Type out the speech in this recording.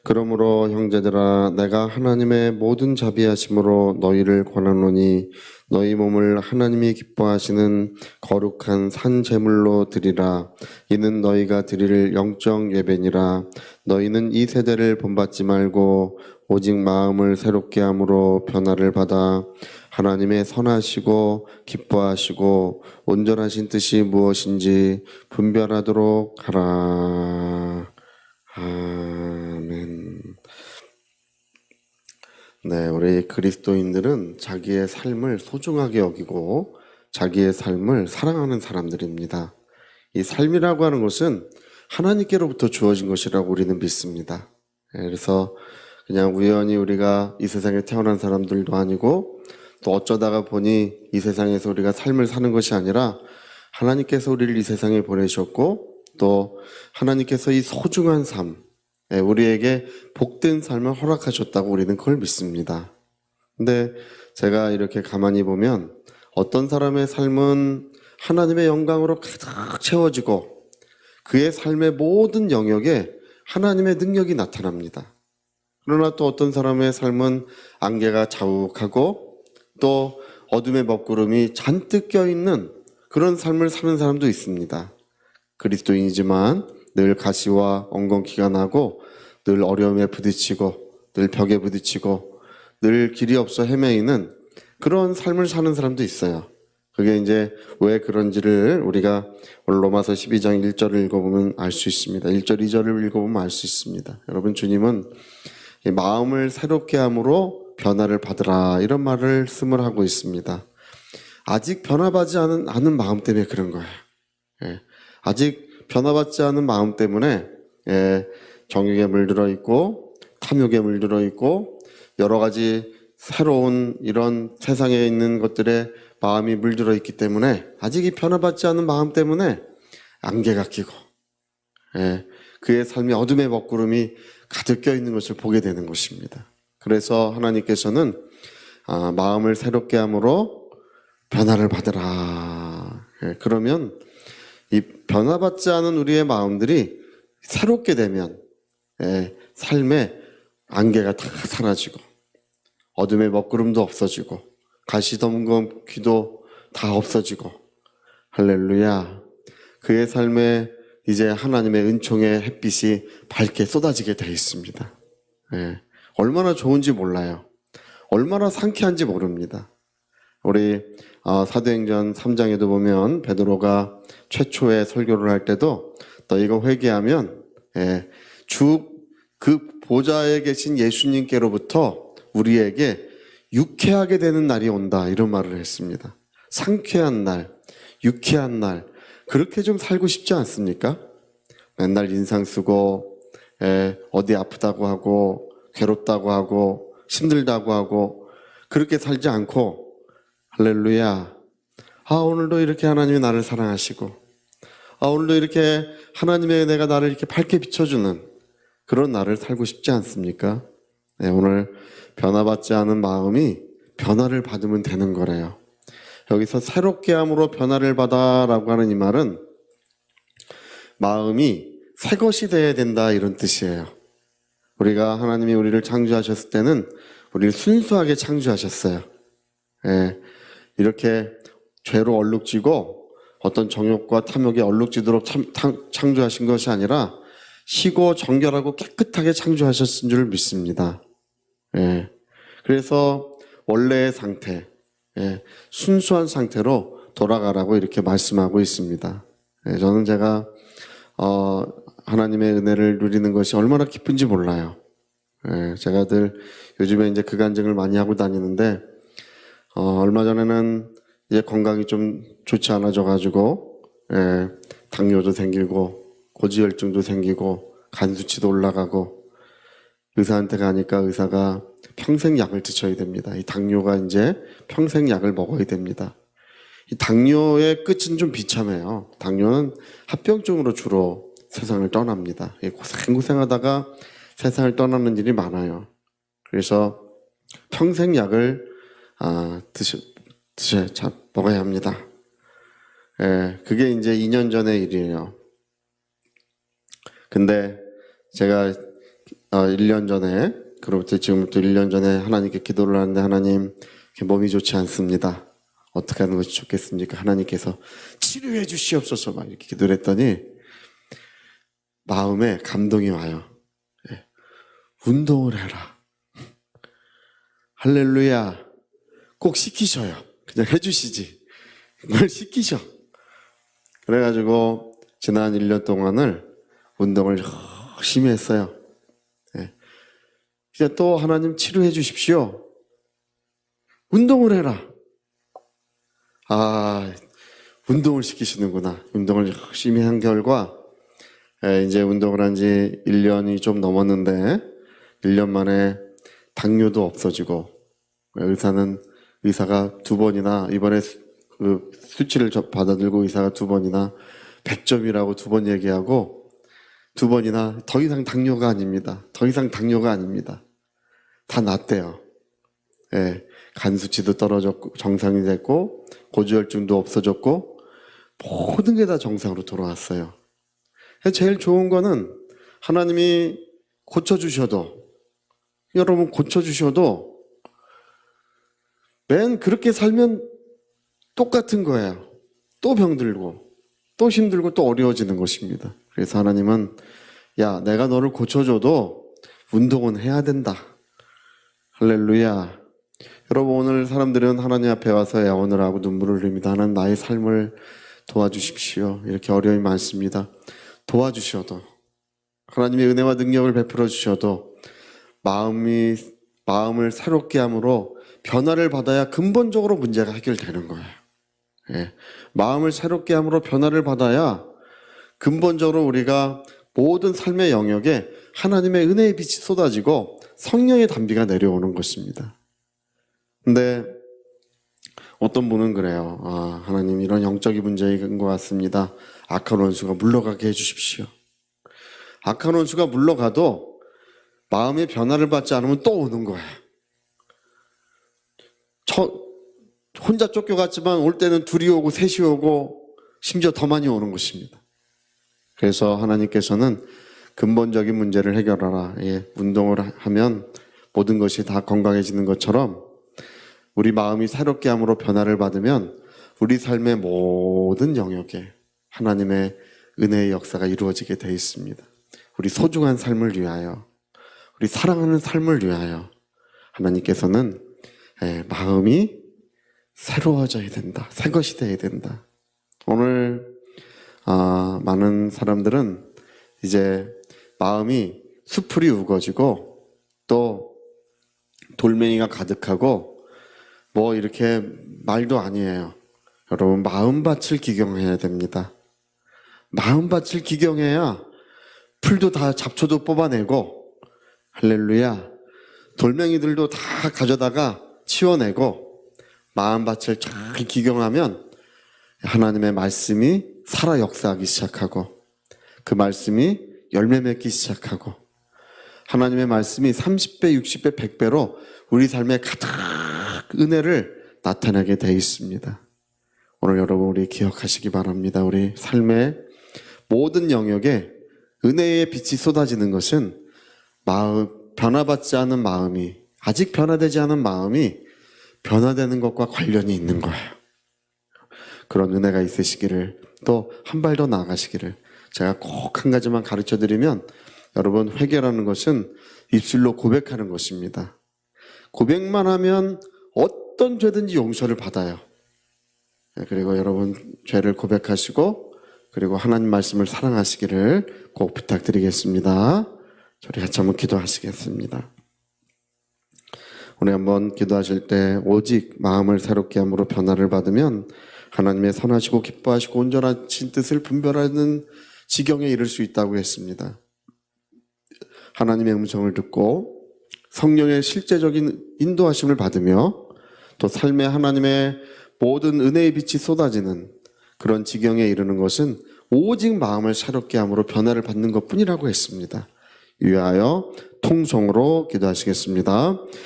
그러므로 형제들아 내가 하나님의 모든 자비하심으로 너희를 권하노니 너희 몸을 하나님이 기뻐하시는 거룩한 산 제물로 드리라. 이는 너희가 드릴 영적 예배니라. 너희는 이 세대를 본받지 말고 오직 마음을 새롭게 함으로 변화를 받아 하나님의 선하시고 기뻐하시고 온전하신 뜻이 무엇인지 분별하도록 하라. 아멘. 네, 우리 그리스도인들은 자기의 삶을 소중하게 여기고 자기의 삶을 사랑하는 사람들입니다. 이 삶이라고 하는 것은 하나님께로부터 주어진 것이라고 우리는 믿습니다. 그래서 그냥 우연히 우리가 이 세상에 태어난 사람들도 아니고 또 어쩌다가 보니 이 세상에서 우리가 삶을 사는 것이 아니라 하나님께서 우리를 이 세상에 보내셨고 또 하나님께서 이 소중한 삶, 우리에게 복된 삶을 허락하셨다고 우리는 그걸 믿습니다. 근데 제가 이렇게 가만히 보면 어떤 사람의 삶은 하나님의 영광으로 가득 채워지고 그의 삶의 모든 영역에 하나님의 능력이 나타납니다. 그러나 또 어떤 사람의 삶은 안개가 자욱하고 또 어둠의 먹구름이 잔뜩 껴있는 그런 삶을 사는 사람도 있습니다. 그리스도인이지만 늘 가시와 엉겅퀴가 나고 늘 어려움에 부딪히고 늘 벽에 부딪히고 늘 길이 없어 헤매이는 그런 삶을 사는 사람도 있어요. 그게 이제 왜 그런지를 우리가 로마서 12장 1절을 읽어보면 알 수 있습니다. 1절 2절을 읽어보면 알 수 있습니다. 여러분, 주님은 마음을 새롭게 함으로 변화를 받으라 이런 말을 쓰을 하고 있습니다. 아직 변화받지 않은 마음 때문에 그런 거예요. 아직 변화받지 않은 마음 때문에 정욕에 물들어 있고 탐욕에 물들어 있고 여러 가지 새로운 이런 세상에 있는 것들에 마음이 물들어 있기 때문에 아직 이 변화받지 않은 마음 때문에 안개가 끼고 그의 삶이 어둠의 먹구름이 가득 껴있는 것을 보게 되는 것입니다. 그래서 하나님께서는 마음을 새롭게 함으로 변화를 받으라. 그러면 이 변화받지 않은 우리의 마음들이 새롭게 되면 삶의 안개가 다 사라지고 어둠의 먹구름도 없어지고 가시덤금 귀도 다 없어지고 할렐루야. 그의 삶에 이제 하나님의 은총의 햇빛이 밝게 쏟아지게 되어 있습니다. 얼마나 좋은지 몰라요. 얼마나 상쾌한지 모릅니다. 우리 사도행전 3장에도 보면 베드로가 최초의 설교를 할 때도 너희가 회개하면 주 그 보좌에 계신 예수님께로부터 우리에게 유쾌하게 되는 날이 온다 이런 말을 했습니다. 상쾌한 날, 유쾌한 날, 그렇게 좀 살고 싶지 않습니까? 맨날 인상 쓰고 어디 아프다고 하고 괴롭다고 하고 힘들다고 하고 그렇게 살지 않고 할렐루야. 오늘도 이렇게 하나님이 나를 사랑하시고 오늘도 이렇게 하나님의 은혜가 나를 이렇게 밝게 비춰주는 그런 나를 살고 싶지 않습니까? 오늘 변화받지 않은 마음이 변화를 받으면 되는 거래요. 여기서 새롭게 함으로 변화를 받아라고 하는 이 말은 마음이 새 것이 되어야 된다 이런 뜻이에요. 우리가 하나님이 우리를 창조하셨을 때는 우리를 순수하게 창조하셨어요. 이렇게 죄로 얼룩지고 어떤 정욕과 탐욕에 얼룩지도록 창조하신 것이 아니라 희고 정결하고 깨끗하게 창조하셨은 줄 믿습니다. 그래서 원래의 상태, 순수한 상태로 돌아가라고 이렇게 말씀하고 있습니다. 저는 제가 하나님의 은혜를 누리는 것이 얼마나 기쁜지 몰라요. 제가 늘 요즘에 이제 그간증을 많이 하고 다니는데 얼마 전에는 이제 건강이 좀 좋지 않아져가지고 당뇨도 생기고 고지혈증도 생기고 간 수치도 올라가고 의사한테 가니까 의사가 평생 약을 드셔야 됩니다. 이 당뇨가 이제 평생 약을 먹어야 됩니다. 이 당뇨의 끝은 좀 비참해요. 당뇨는 합병증으로 주로 세상을 떠납니다. 고생하다가 세상을 떠나는 일이 많아요. 그래서 평생 약을 먹어야 합니다. 그게 이제 2년 전의 일이에요. 근데 제가 1년 전에, 그로부터 지금부터 1년 전에 하나님께 기도를 하는데, 하나님, 몸이 좋지 않습니다. 어떻게 하는 것이 좋겠습니까? 하나님께서 치료해 주시옵소서 막 이렇게 기도를 했더니 마음에 감동이 와요. 예. 운동을 해라. 할렐루야. 꼭 시키셔요. 그냥 해주시지. 그걸 시키셔. 그래가지고 지난 1년 동안을 운동을 열심히 했어요. 예. 이제 또 하나님 치료해 주십시오. 운동을 해라. 운동을 시키시는구나. 운동을 열심히 한 결과 이제 운동을 한 지 1년이 좀 넘었는데 1년 만에 당뇨도 없어지고, 의사가 2번이나 이번에 그 수치를 받아들고 의사가 2번이나 100점이라고 2번 얘기하고 2번이나 더 이상 당뇨가 아닙니다. 더 이상 당뇨가 아닙니다. 다 낫대요. 예, 간 수치도 떨어졌고 정상이 됐고 고지혈증도 없어졌고 모든 게 다 정상으로 돌아왔어요. 제일 좋은 거는 하나님이 고쳐주셔도, 여러분 고쳐주셔도 맨 그렇게 살면 똑같은 거예요. 또 병들고 또 힘들고 또 어려워지는 것입니다. 그래서 하나님은 야, 내가 너를 고쳐줘도 운동은 해야 된다. 할렐루야. 여러분, 오늘 사람들은 하나님 앞에 와서 애원을 하고 눈물을 흘립니다. 하나님, 나의 삶을 도와주십시오. 이렇게 어려움이 많습니다. 도와주셔도, 하나님의 은혜와 능력을 베풀어 주셔도 마음을 새롭게 함으로 변화를 받아야 근본적으로 문제가 해결되는 거예요. 예. 마음을 새롭게 함으로 변화를 받아야 근본적으로 우리가 모든 삶의 영역에 하나님의 은혜의 빛이 쏟아지고 성령의 단비가 내려오는 것입니다. 근데 어떤 분은 그래요. 하나님, 이런 영적인 문제인 것 같습니다. 악한 원수가 물러가게 해주십시오. 악한 원수가 물러가도 마음의 변화를 받지 않으면 또 오는 거예요. 혼자 쫓겨갔지만 올 때는 둘이 오고 셋이 오고 심지어 더 많이 오는 것입니다. 그래서 하나님께서는 근본적인 문제를 해결하라. 예, 운동을 하면 모든 것이 다 건강해지는 것처럼 우리 마음이 새롭게 함으로 변화를 받으면 우리 삶의 모든 영역에 하나님의 은혜의 역사가 이루어지게 되어 있습니다. 우리 소중한 삶을 위하여, 우리 사랑하는 삶을 위하여 하나님께서는 마음이 새로워져야 된다. 새 것이 되어야 된다. 오늘 많은 사람들은 이제 마음이 수풀이 우거지고 또 돌멩이가 가득하고 뭐 이렇게 말도 아니에요. 여러분, 마음밭을 기경해야 됩니다. 마음밭을 기경해야 풀도 다 잡초도 뽑아내고, 할렐루야, 돌멩이들도 다 가져다가 치워내고 마음밭을 잘 기경하면 하나님의 말씀이 살아 역사하기 시작하고 그 말씀이 열매 맺기 시작하고 하나님의 말씀이 30배, 60배, 100배로 우리 삶에 가득 은혜를 나타내게 되어 있습니다. 오늘 여러분, 우리 기억하시기 바랍니다. 우리 삶의 모든 영역에 은혜의 빛이 쏟아지는 것은 변화받지 않은 마음이, 아직 변화되지 않은 마음이 변화되는 것과 관련이 있는 거예요. 그런 은혜가 있으시기를, 또 한 발 더 나아가시기를 제가 꼭 한 가지만 가르쳐 드리면, 여러분, 회개라는 것은 입술로 고백하는 것입니다. 고백만 하면 어떤 죄든지 용서를 받아요. 그리고 여러분, 죄를 고백하시고 그리고 하나님 말씀을 사랑하시기를 꼭 부탁드리겠습니다. 저리 같이 한번 기도하시겠습니다. 오늘 한번 기도하실 때 오직 마음을 새롭게 함으로 변화를 받으면 하나님의 선하시고 기뻐하시고 온전하신 뜻을 분별하는 지경에 이를 수 있다고 했습니다. 하나님의 음성을 듣고 성령의 실제적인 인도하심을 받으며 또 삶에 하나님의 모든 은혜의 빛이 쏟아지는 그런 지경에 이르는 것은 오직 마음을 새롭게 함으로 변화를 받는 것뿐이라고 했습니다. 위하여 통성으로 기도하시겠습니다.